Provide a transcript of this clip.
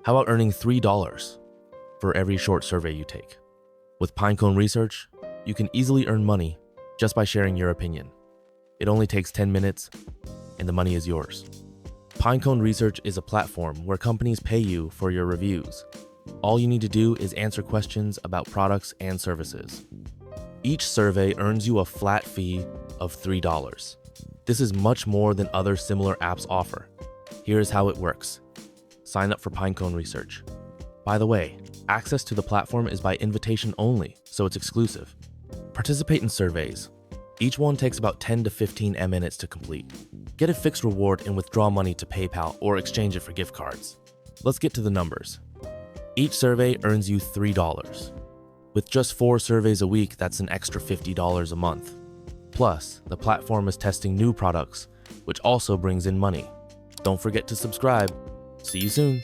How about earning $3 for every short survey you take? With Pinecone Research, you can easily earn money just by sharing your opinion. It only takes 10 minutes, and the money is yours. Pinecone Research is a platform where companies pay you for your reviews. All you need to do is answer questions about products and services. Each survey earns you a flat fee of $3. This is much more than other similar apps offer. Here's how it works. Sign up for Pinecone Research. By the way, access to the platform is by invitation only, so it's exclusive. Participate in surveys. Each one takes about 10 to 15 minutes to complete. Get a fixed reward and withdraw money to PayPal or exchange it for gift cards. Let's get to the numbers. Each survey earns you $3. With just 4 surveys a week, that's an extra $50 a month. Plus, the platform is testing new products, which also brings in money. Don't forget to subscribe. See you soon.